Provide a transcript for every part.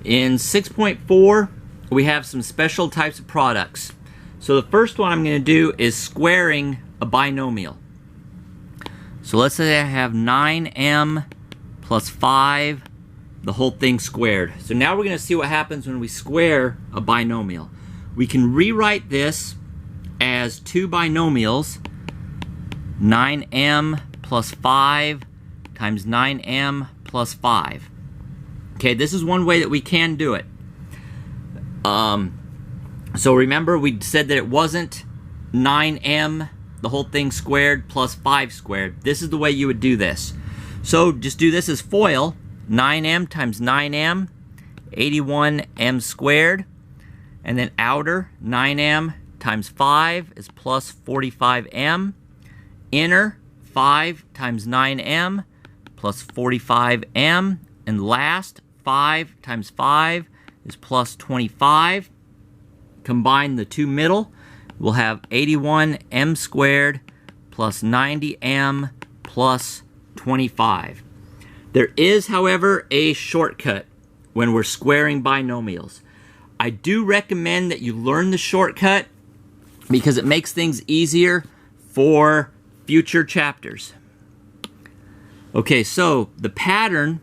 In 6.4, we have some special types of products. So the first one I'm going to do is squaring a binomial. So let's say I have 9m plus 5, the whole thing squared. So now we're going to see what happens when we square a binomial. We can rewrite this as two binomials, 9m plus 5 times 9m plus 5. Okay, this is one way that we can do it. So remember, we said that it wasn't 9m, the whole thing squared, plus 5 squared. This is the way you would do this. So just do this as FOIL. 9m times 9m, 81m squared. And then outer, 9m times 5 is plus 45m. Inner, 5 times 9m plus 45m. And last, 5 times 5 is plus 25. Combine the two middle, we'll have 81m squared plus 90m plus 25. There is, however, a shortcut when we're squaring binomials. I do recommend that you learn the shortcut because it makes things easier for future chapters. Okay, so the pattern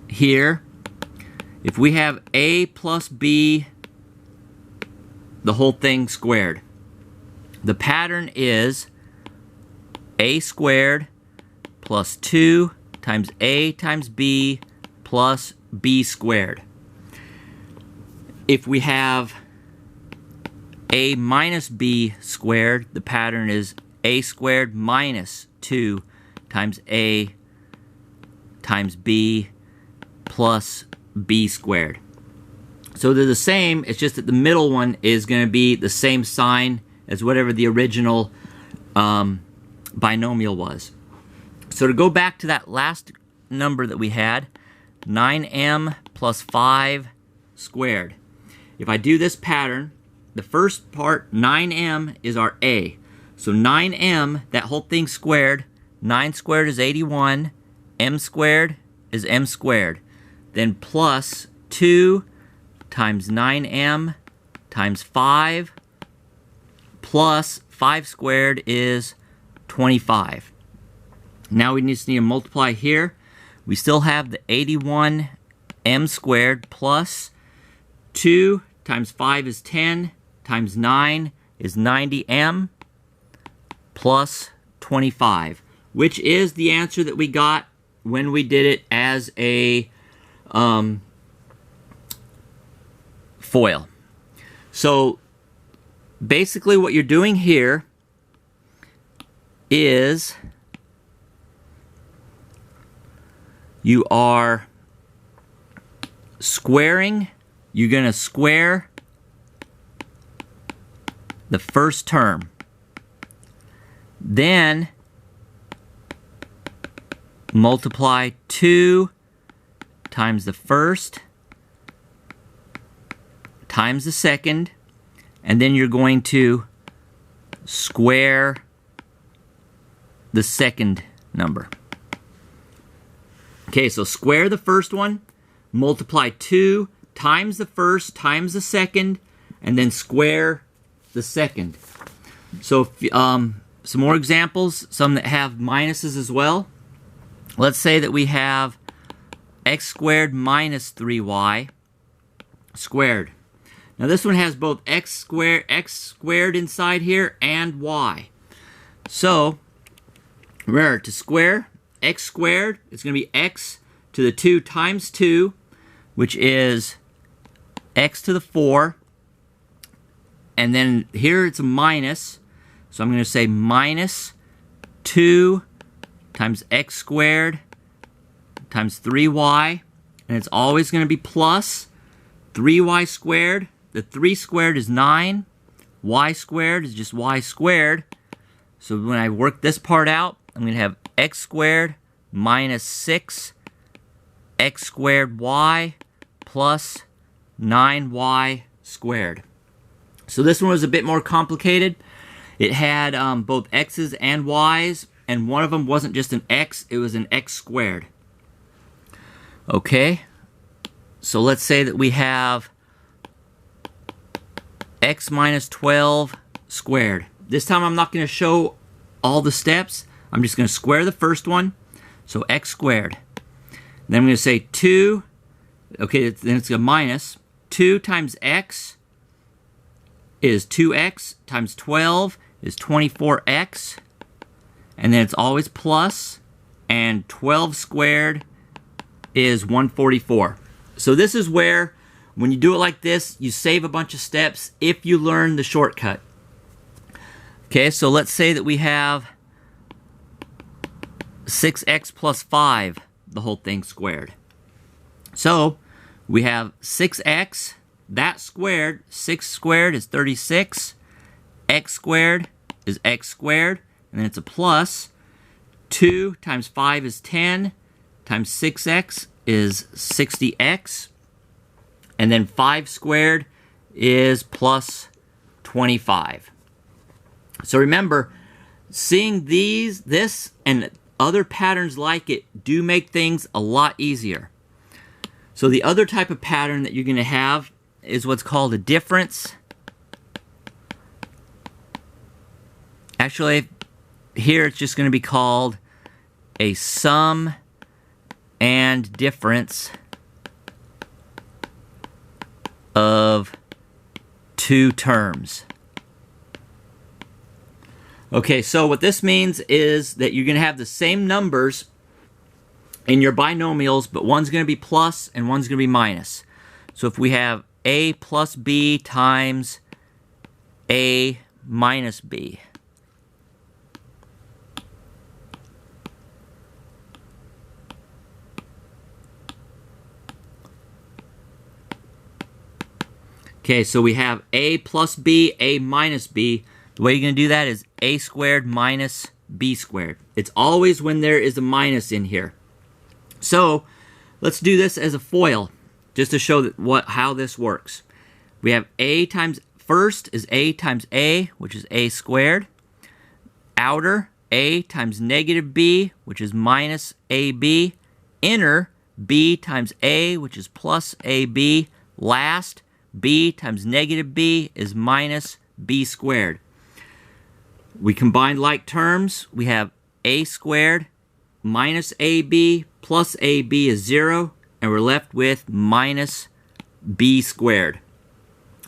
here, if we have a plus b, the whole thing squared, the pattern is a squared plus 2 times a times b plus b squared. If we have a minus b squared, the pattern is a squared minus 2 times a times b plus b squared. So they're the same, it's just that the middle one is going to be the same sign as whatever the original binomial was. So to go back to that last number that we had, 9m plus 5 squared. If I do this pattern, the first part, 9m, is our a. So 9m, that whole thing squared, 9 squared is 81, m squared is m squared. Then plus 2 times 9m times 5 plus 5 squared is 25. Now we just need to multiply here. We still have the 81m squared plus 2 times 5 is 10 times 9 is 90m plus 25, which is the answer that we got when we did it as a FOIL. So basically what you're doing here is you are squaring. You're going to square the first term. Then multiply 2 times the first times the second, and then you're going to square the second number. Okay, so square the first one, multiply 2 times the first times the second, and then square the second. So some more examples, some that have minuses as well. Let's say that we have x squared minus 3y squared. Now this one has both x squared inside here and y. So remember, to square x squared, it's going to be x to the 2 times 2, which is x to the 4. And then here it's a minus, so I'm going to say minus 2 times x squared times 3y, and it's always going to be plus 3y squared. The 3 squared is 9, y squared is just y squared. So when I work this part out, I'm going to have x squared minus 6 x squared y plus 9y squared. So this one was a bit more complicated. It had both x's and y's, and one of them wasn't just an x, it was an x squared. Okay, so let's say that we have x minus 12 squared. This time I'm not going to show all the steps. I'm just going to square the first one. So x squared. Then I'm going to say 2. Okay, then it's a minus. 2 times x is 2x times 12 is 24x. And then it's always plus. And 12 squared is 144. So this is where, when you do it like this, you save a bunch of steps if you learn the shortcut. Okay, so let's say that we have 6x plus 5, the whole thing squared. So we have 6x, that squared, 6 squared is 36, x squared is x squared, and then it's a plus. 2 times 5 is 10, times 6x is 60x, and then 5 squared is plus 25. So remember, seeing this and other patterns like it do make things a lot easier. So the other type of pattern that you're going to have is what's called a difference. Actually, here it's just going to be called a sum and difference of two terms. Okay, so what this means is that you're going to have the same numbers in your binomials, but one's going to be plus and one's going to be minus. So if we have a plus b times a minus b. Okay, so we have a plus b, a minus b. The way you're going to do that is a squared minus b squared. It's always when there is a minus in here. So let's do this as a FOIL, just to show that how this works. We have a times, first is a times a, which is a squared. Outer, a times negative b, which is minus ab. Inner, b times a, which is plus ab. Last, b times negative b is minus b squared. We combine like terms. We have a squared minus ab plus ab is 0, and we're left with minus b squared.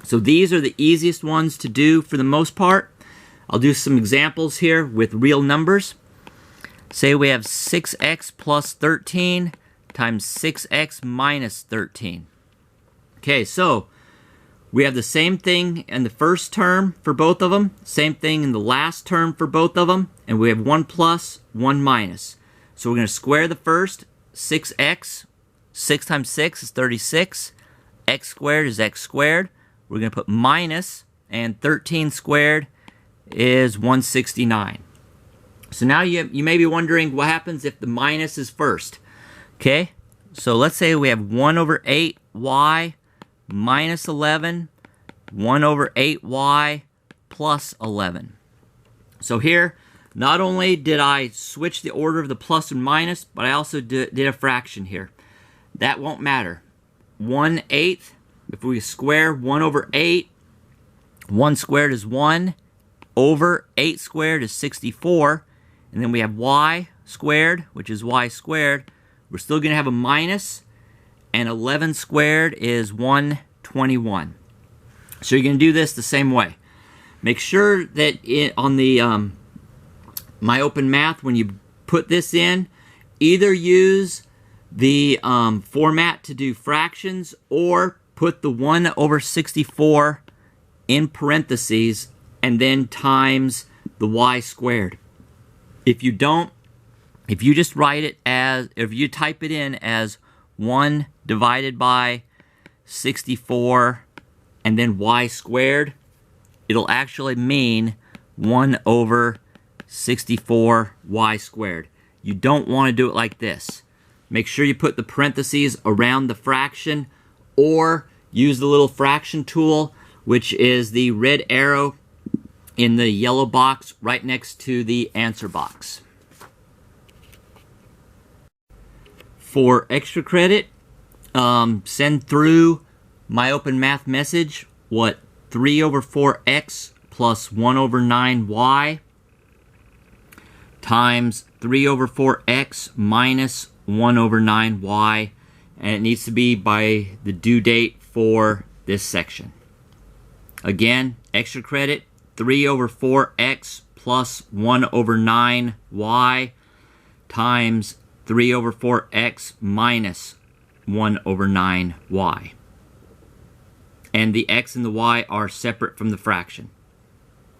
So these are the easiest ones to do for the most part. I'll do some examples here with real numbers. Say we have 6x plus 13 times 6x minus 13. Okay, so we have the same thing in the first term for both of them, same thing in the last term for both of them, and we have 1 plus, 1 minus. So we're going to square the first, 6x, 6 times 6 is 36, x squared is x squared. We're going to put minus, and 13 squared is 169. So now you may be wondering what happens if the minus is first. Okay, so let's say we have 1 over 8y minus 11, 1 over 8y plus 11. So here, not only did I switch the order of the plus and minus, but I also did a fraction here. That won't matter. 1/8, if we square 1 over 8, 1 squared is 1, over 8 squared is 64, and then we have y squared, which is y squared. We're still going to have a minus, and 11 squared is 121. So you're going to do this the same way. Make sure that on the myopenmath, when you put this in, either use the format to do fractions or put the 1 over 64 in parentheses and then times the y squared. If you don't, if you just write it as, if you type it in as 1 divided by 64 and then y squared, it'll actually mean 1 over 64 y squared. You don't want to do it like this. Make sure you put the parentheses around the fraction, or use the little fraction tool, which is the red arrow in the yellow box right next to the answer box. For extra credit, send through myopenmath message what 3 over 4x plus 1 over 9y times 3 over 4x minus 1 over 9y, and it needs to be by the due date for this section. Again, extra credit, 3 over 4x plus 1 over 9y times 3 over 4x minus 1 over 9y. And the x and the y are separate from the fraction.